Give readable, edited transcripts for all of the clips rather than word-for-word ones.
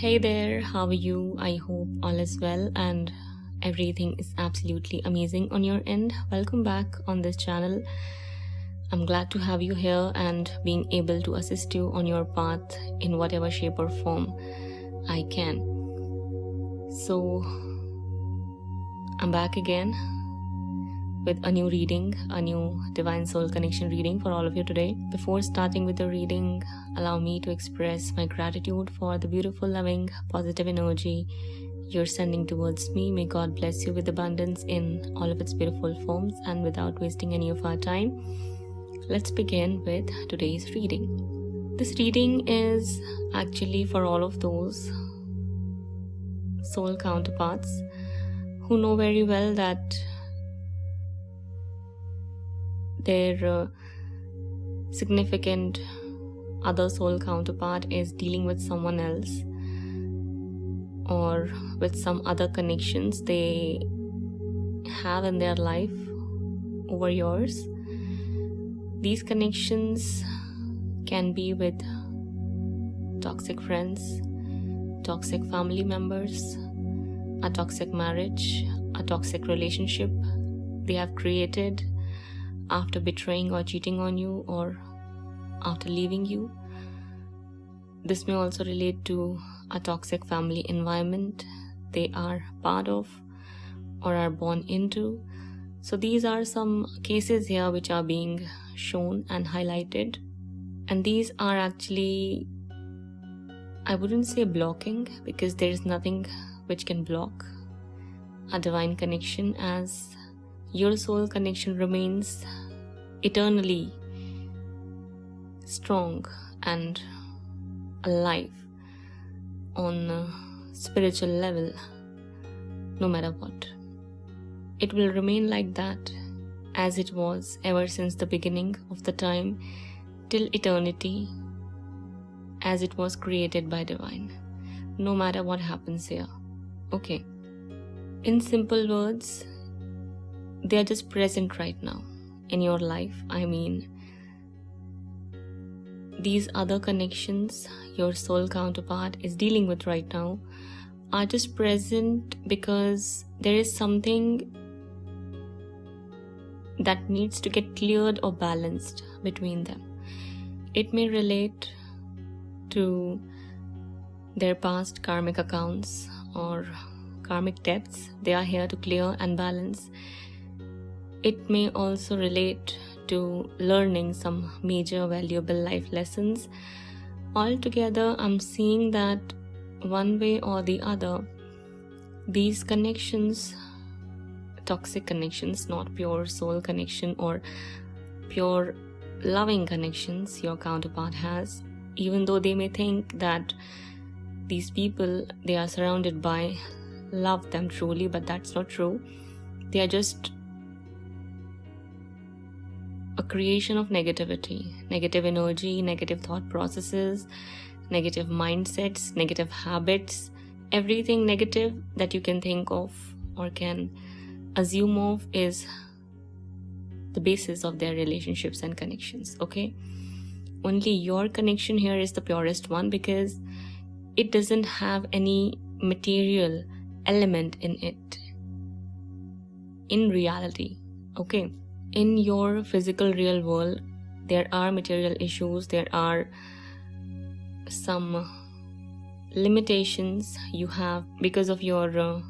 Hey there, how are you? I hope all is well and everything is absolutely amazing on your end. Welcome back on this channel. I'm glad to have you here and being able to assist you on your path in whatever shape or form I can. So, I'm back again with a new reading, a new Divine Soul Connection reading for all of you today. Before starting with the reading, allow me to express my gratitude for the beautiful, loving, positive energy you're sending towards me. May God bless you with abundance in all of its beautiful forms. And without wasting any of our time, let's begin with today's reading. This reading is actually for all of those soul counterparts who know very well that their significant other soul counterpart is dealing with someone else or with some other connections they have in their life over yours. These connections can be with toxic friends, toxic family members, a toxic marriage, a toxic relationship they have created after betraying or cheating on you or after leaving you. This may also relate to a toxic family environment they are part of or are born into. So these are some cases here which are being shown and highlighted, and these are actually, I wouldn't say blocking, because there is nothing which can block a divine connection, as your soul connection remains eternally strong and alive on a spiritual level, no matter what. It will remain like that as it was ever since the beginning of the time till eternity, as it was created by divine, no matter what happens here. Okay, in simple words, they are just present right now in your life. I mean, these other connections your soul counterpart is dealing with right now are just present because there is something that needs to get cleared or balanced between them. It may relate to their past karmic accounts or karmic debts they are here to clear and balance. It may also relate to learning some major valuable life lessons. Altogether, I'm seeing that one way or the other, these connections, toxic connections, not pure soul connection or pure loving connections your counterpart has, even though they may think that these people they are surrounded by love them truly, but that's not true. They are just a creation of negativity, negative energy, negative thought processes, negative mindsets, negative habits, everything negative that you can think of or can assume of is the basis of their relationships and connections. Okay, only your connection here is the purest one because it doesn't have any material element in it in reality. Okay, in your physical real world, there are material issues, there are some limitations you have because of your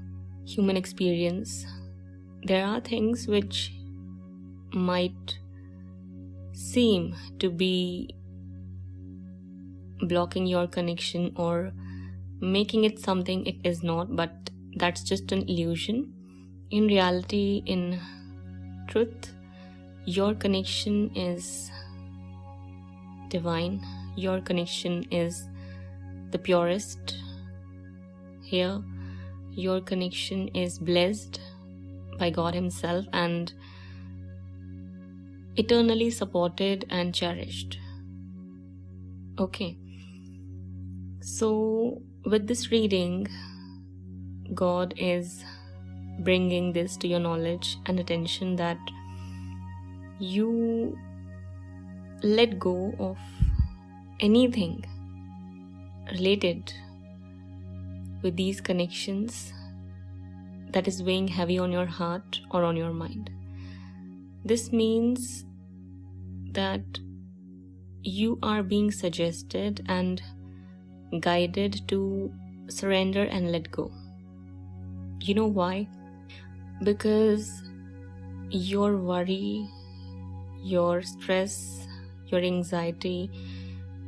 human experience. There are things which might seem to be blocking your connection or making it something it is not, but that's just an illusion. In reality, in truth, your connection is divine. Your connection is the purest. Here, your connection is blessed by God Himself and eternally supported and cherished. Okay, so with this reading, God is bringing this to your knowledge and attention that you let go of anything related with these connections that is weighing heavy on your heart or on your mind. This means that you are being suggested and guided to surrender and let go. You know why? Because your worry, your stress, your anxiety,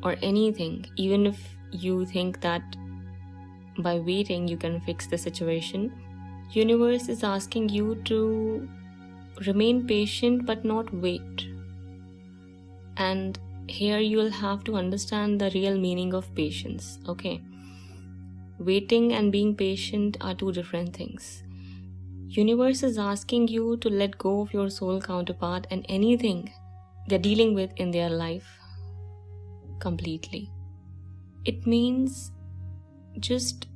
or anything, even if you think that by waiting you can fix the situation, universe is asking you to remain patient but not wait. And here you'll have to understand the real meaning of patience, okay? Waiting and being patient are two different things. Universe is asking you to let go of your soul counterpart and anything they're dealing with in their life completely. It means just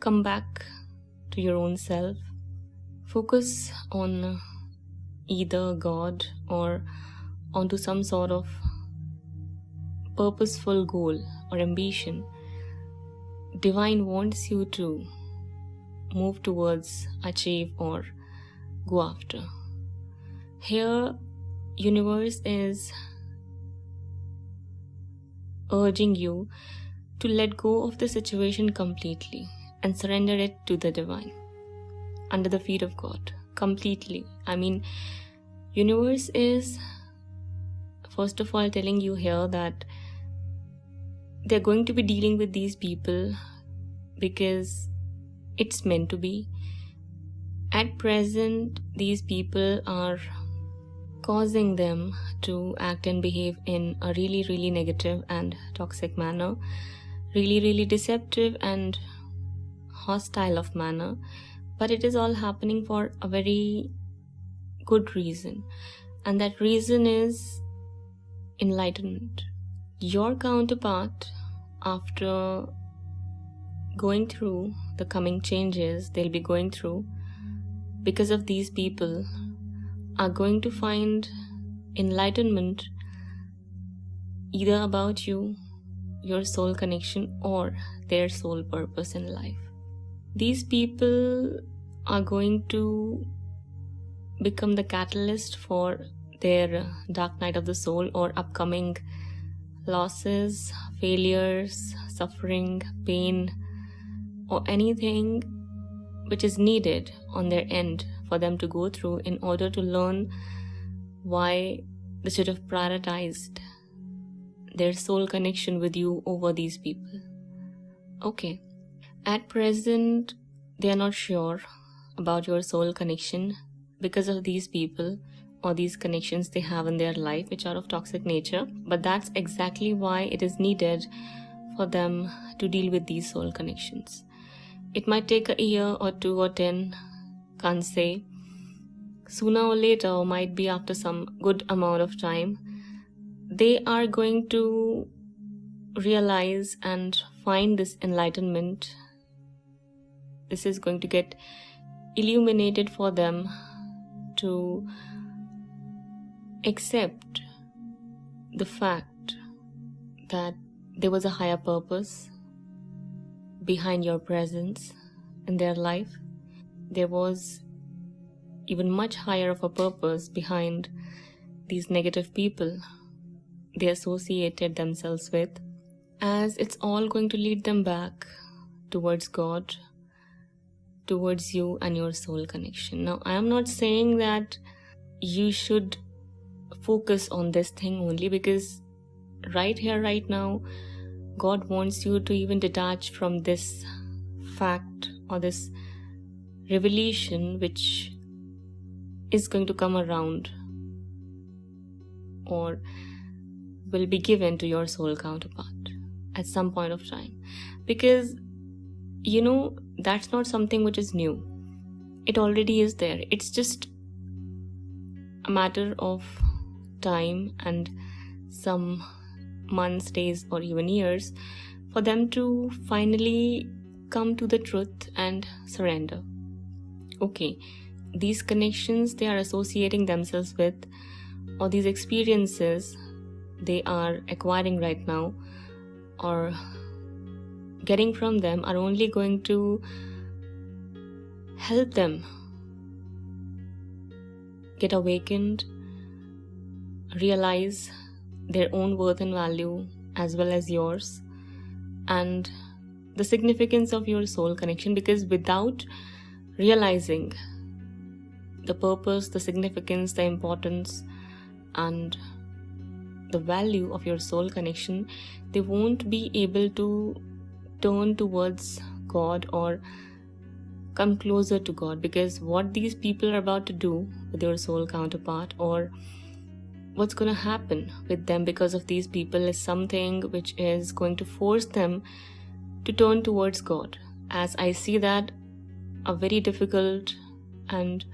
come back to your own self, focus on either God or onto some sort of purposeful goal or ambition divine wants you to move towards, achieve, or go after. Here, universe is urging you to let go of the situation completely and surrender it to the divine, under the feet of God, completely. I mean, universe is first of all telling you here that they're going to be dealing with these people because it's meant to be. At present, these people are causing them to act and behave in a really, really negative and toxic manner, really, really deceptive and hostile of manner. But it is all happening for a very good reason, and that reason is enlightenment. Your counterpart, after going through the coming changes they'll be going through because of these people, are going to find enlightenment either about you, your soul connection, or their soul purpose in life. These people are going to become the catalyst for their dark night of the soul or upcoming losses, failures, suffering, pain, or anything which is needed on their end for them to go through in order to learn why they should have prioritized their soul connection with you over these people. Okay, at present they are not sure about your soul connection because of these people or these connections they have in their life which are of toxic nature, but that's exactly why it is needed for them to deal with these soul connections. It might take a year or 2 or 10, can't say. Sooner or later, or might be after some good amount of time, they are going to realize and find this enlightenment. This is going to get illuminated for them to accept the fact that there was a higher purpose behind your presence in their life. There was even much higher of a purpose behind these negative people they associated themselves with, as it's all going to lead them back towards God, towards you and your soul connection. Now, I am not saying that you should focus on this thing only, because right here, right now, God wants you to even detach from this fact or this revelation which is going to come around or will be given to your soul counterpart at some point of time. Because, that's not something which is new. It already is there. It's just a matter of time and some months, days, or even years for them to finally come to the truth and surrender. Okay, these connections they are associating themselves with, or these experiences they are acquiring right now, or getting from them are only going to help them get awakened, realize their own worth and value as well as yours, and the significance of your soul connection. Because without realizing the purpose, the significance, the importance, and the value of your soul connection, they won't be able to turn towards God or come closer to God. Because what these people are about to do with your soul counterpart, or what's going to happen with them because of these people, is something which is going to force them to turn towards God. As I see that a very difficult and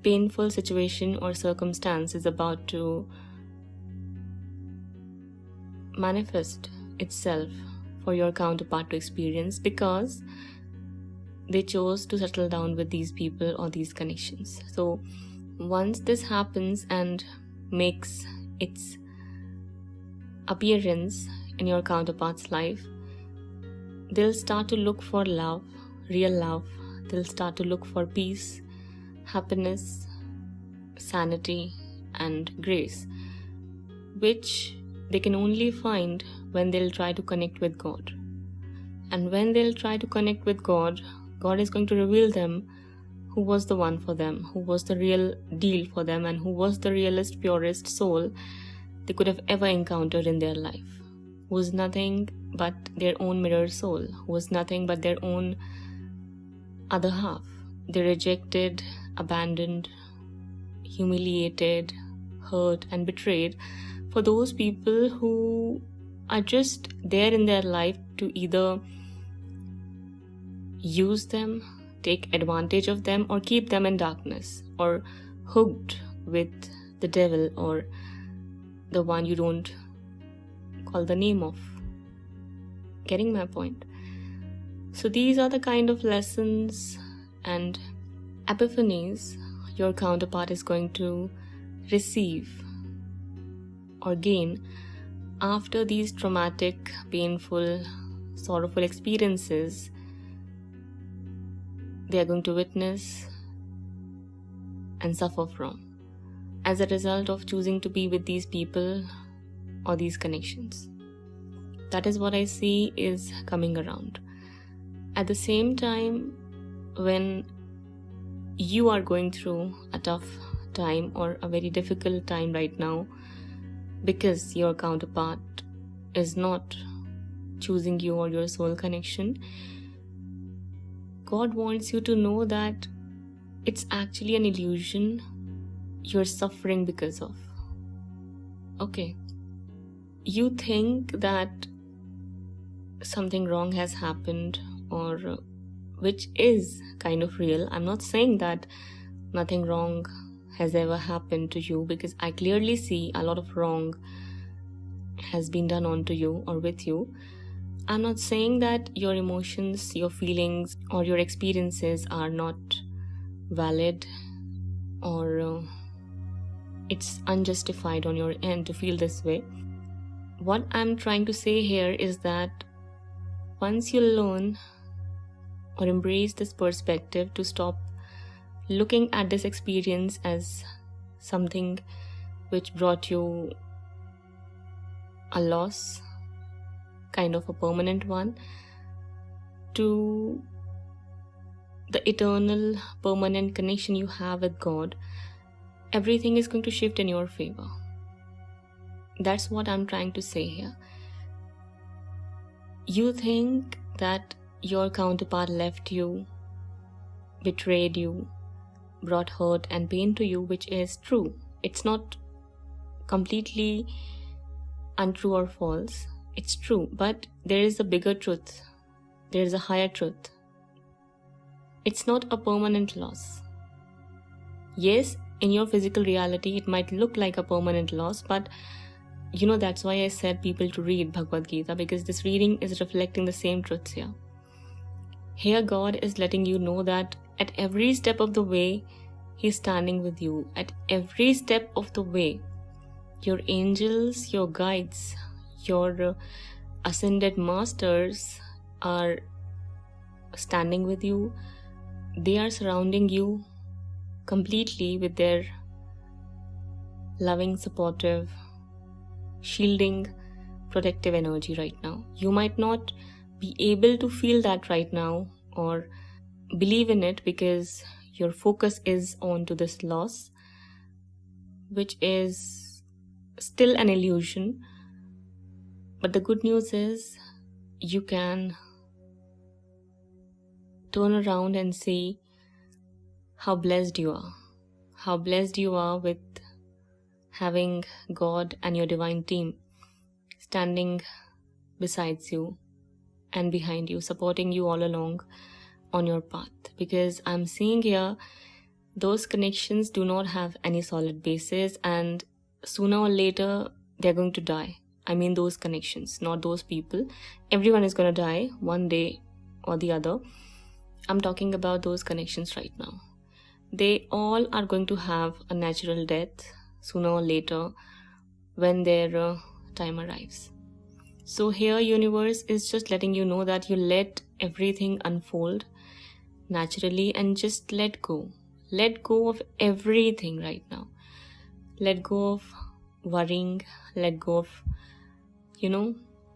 painful situation or circumstance is about to manifest itself for your counterpart to experience, because they chose to settle down with these people or these connections. So once this happens and makes its appearance in your counterpart's life, they'll start to look for love, real love. They'll start to look for peace, happiness, sanity, and grace, which they can only find when they'll try to connect with God. And when they'll try to connect with God, God is going to reveal them who was the one for them, who was the real deal for them, and who was the realest, purest soul they could have ever encountered in their life, who was nothing but their own mirror soul, who was nothing but their own other half. They rejected, abandoned, humiliated, hurt, and betrayed for those people who are just there in their life to either use them, take advantage of them, or keep them in darkness, or hooked with the devil, or the one you don't call the name of. Getting my point? So these are the kind of lessons and epiphanies your counterpart is going to receive or gain after these traumatic, painful, sorrowful experiences they are going to witness and suffer from as a result of choosing to be with these people or these connections. That is what I see is coming around. At the same time, when you are going through a tough time or a very difficult time right now, because your counterpart is not choosing you or your soul connection, God wants you to know that it's actually an illusion you're suffering because of. Okay, you think that something wrong has happened, or which is kind of real. I'm not saying that nothing wrong has ever happened to you, because I clearly see a lot of wrong has been done onto you or with you. I'm not saying that your emotions, your feelings, or your experiences are not valid, or it's unjustified on your end to feel this way. What I'm trying to say here is that once you learn or embrace this perspective to stop looking at this experience as something which brought you a loss, kind of a permanent one, to the eternal, permanent connection you have with God, everything is going to shift in your favor. That's what I'm trying to say here. You think that your counterpart left you, betrayed you, brought hurt and pain to you, which is true. It's not completely untrue or false. It's true, but there is a bigger truth. There is a higher truth. It's not a permanent loss. Yes, in your physical reality, it might look like a permanent loss, but that's why I said people to read Bhagavad Gita, because this reading is reflecting the same truths here. Here, God is letting you know that at every step of the way, He's standing with you. At every step of the way, your angels, your guides, your ascended masters are standing with you. They are surrounding you completely with their loving, supportive, shielding, protective energy right now. You might not be able to feel that right now or believe in it because your focus is on to this loss, which is still an illusion. But the good news is you can turn around and see how blessed you are. How blessed you are with having God and your divine team standing besides you and behind you, supporting you all along on your path. Because I'm seeing here, those connections do not have any solid basis, and sooner or later they're going to die. I mean those connections, not those people. Everyone is going to die one day or the other. I'm talking about those connections right now. They all are going to have a natural death sooner or later when their time arrives. So here universe is just letting you know that you let everything unfold naturally and just let go. Let go of everything right now. Let go of worrying. Let go of,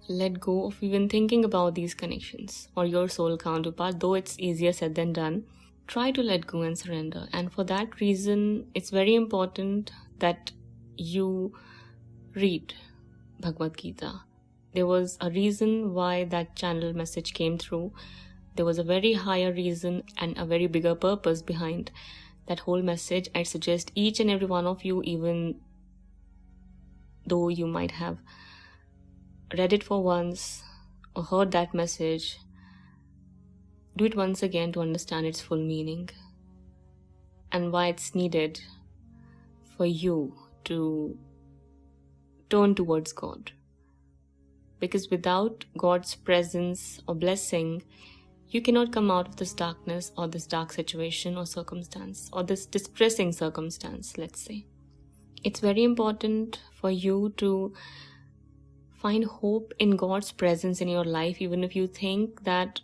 let go of even thinking about these connections or your soul counterpart, though it's easier said than done. Try to let go and surrender. And for that reason, it's very important that you read Bhagavad Gita. There was a reason why that channel message came through. There was a very higher reason and a very bigger purpose behind that whole message. I suggest each and every one of you, even though you might have read it for once or heard that message, do it once again to understand its full meaning and why it's needed for you to turn towards God. Because without God's presence or blessing, you cannot come out of this darkness or this dark situation or circumstance or this distressing circumstance, let's say. It's very important for you to find hope in God's presence in your life, even if you think that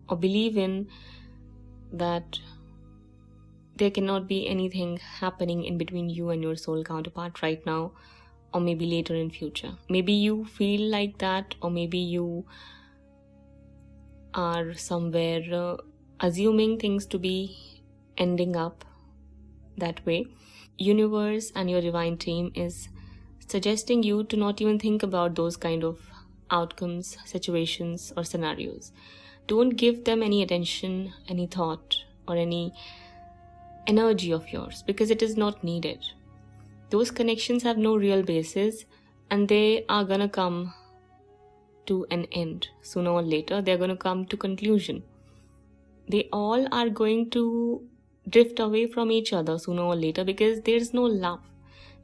or believe in that there cannot be anything happening in between you and your soul counterpart right now, or maybe later in future. Maybe you feel like that, or maybe you are somewhere assuming things to be ending up that way. Universe and your divine team is suggesting you to not even think about those kind of outcomes, situations, or scenarios. Don't give them any attention, any thought, or any energy of yours, because it is not needed. Those connections have no real basis, and they are gonna come to an end sooner or later. They're gonna come to conclusion. They all are going to drift away from each other sooner or later, because there's no love.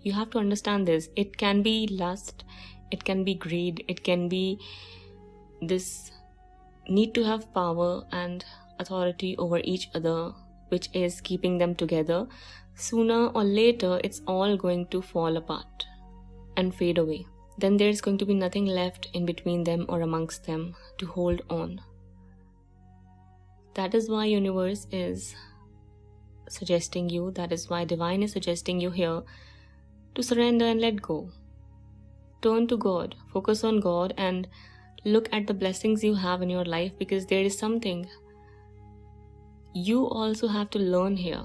You have to understand this. It can be lust, it can be greed, it can be this need to have power and authority over each other, which is keeping them together. Sooner or later, it's all going to fall apart and fade away. Then there's going to be nothing left in between them or amongst them to hold on. That is why universe is suggesting you, that is why divine is suggesting you here to surrender and let go. Turn to God, focus on God, and look at the blessings you have in your life, because there is something you also have to learn here.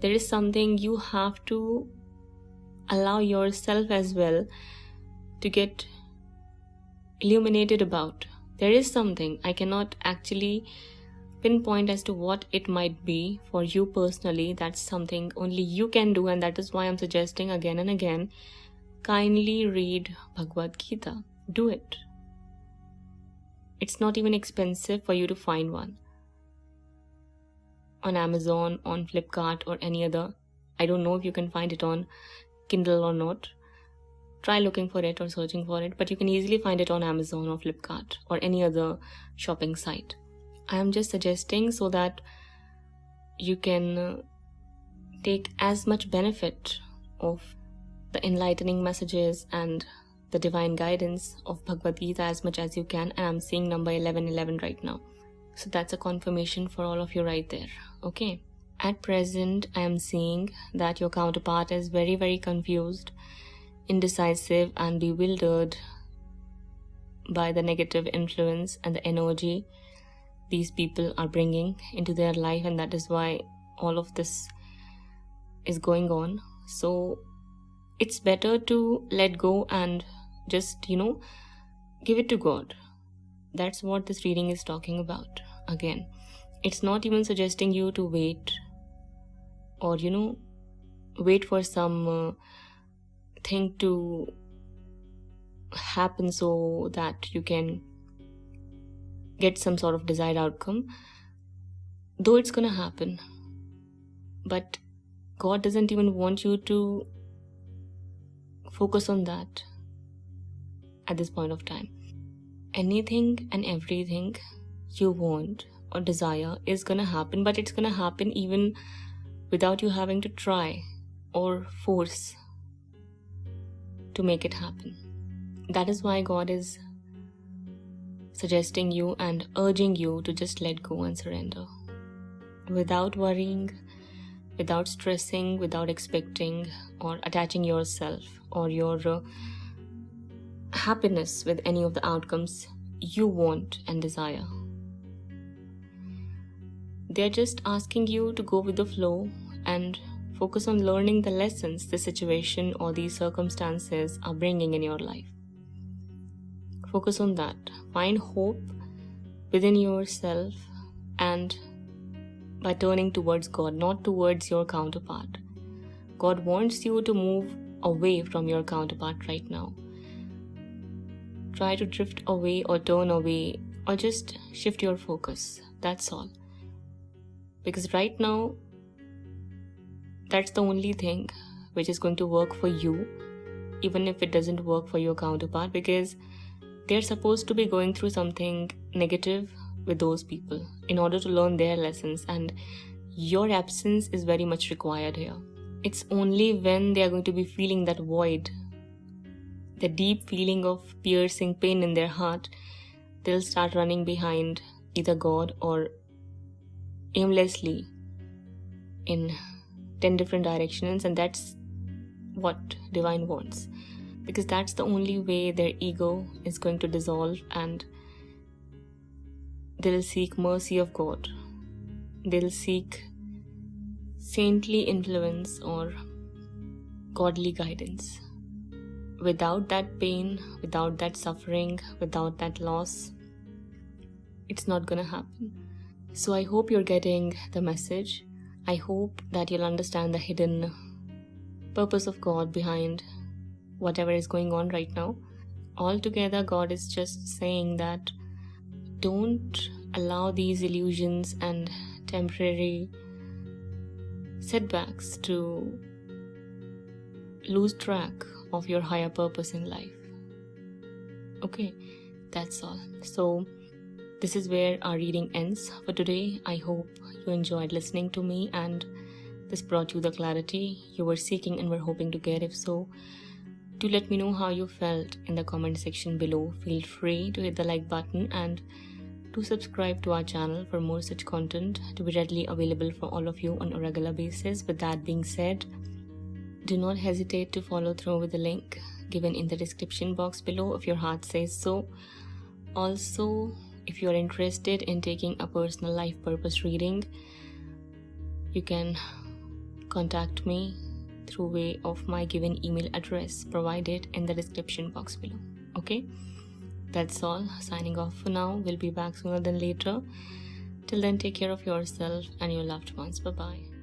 There is something you have to allow yourself as well to get illuminated about. There is something. I cannot actually pinpoint as to what it might be for you personally. That's something only you can do, and that is why I'm suggesting again and again, kindly read Bhagavad Gita. Do it. It's not even expensive for you to find one on Amazon, on Flipkart, or any other. I don't know if you can find it on Kindle or not. Try looking for it or searching for it, but you can easily find it on Amazon or Flipkart or any other shopping site. I am just suggesting so that you can take as much benefit of the enlightening messages and the divine guidance of Bhagavad Gita as much as you can. And I'm seeing number 1111 right now. So that's a confirmation for all of you right there. Okay. At present, I am seeing that your counterpart is very, very confused, indecisive, and bewildered by the negative influence and the energy these people are bringing into their life, and that is why all of this is going on. So it's better to let go and just, give it to God. That's what this reading is talking about. Again, it's not even suggesting you to wait or, wait for some thing to happen so that you can get some sort of desired outcome. Though it's gonna happen, but God doesn't even want you to focus on that at this point of time. Anything and everything you want or desire is gonna happen, but it's gonna happen even without you having to try or force to make it happen. That is why God is suggesting you and urging you to just let go and surrender. Without worrying, without stressing, without expecting or attaching yourself or your happiness with any of the outcomes you want and desire. They're just asking you to go with the flow and focus on learning the lessons the situation or these circumstances are bringing in your life. Focus on that. Find hope within yourself and by turning towards God, not towards your counterpart. God wants you to move away from your counterpart right now. Try to drift away or turn away or just shift your focus. That's all. Because right now, that's the only thing which is going to work for you, even if it doesn't work for your counterpart, because they're supposed to be going through something negative with those people in order to learn their lessons, and your absence is very much required here. It's only when they are going to be feeling that void, the deep feeling of piercing pain in their heart, they'll start running behind either God or aimlessly in 10 different directions, and that's what divine wants, because that's the only way their ego is going to dissolve and they'll seek mercy of God. They'll seek saintly influence or godly guidance. Without that pain, without that suffering, without that loss, it's not gonna happen. So I hope you're getting the message. I hope that you'll understand the hidden purpose of God behind whatever is going on right now. Altogether, God is just saying that don't allow these illusions and temporary setbacks to lose track of your higher purpose in life. Okay, that's all. So this is where our reading ends for today. I hope you enjoyed listening to me and this brought you the clarity you were seeking and were hoping to get. If so, do let me know how you felt in the comment section below. Feel free to hit the like button and to subscribe to our channel for more such content to be readily available for all of you on a regular basis. With that being said, do not hesitate to follow through with the link given in the description box below if your heart says so. Also, if you are interested in taking a personal life purpose reading, you can contact me through way of my given email address provided in the description box below. Okay, that's all. Signing off for now. We'll be back sooner than later. Till then, take care of yourself and your loved ones. Bye-bye.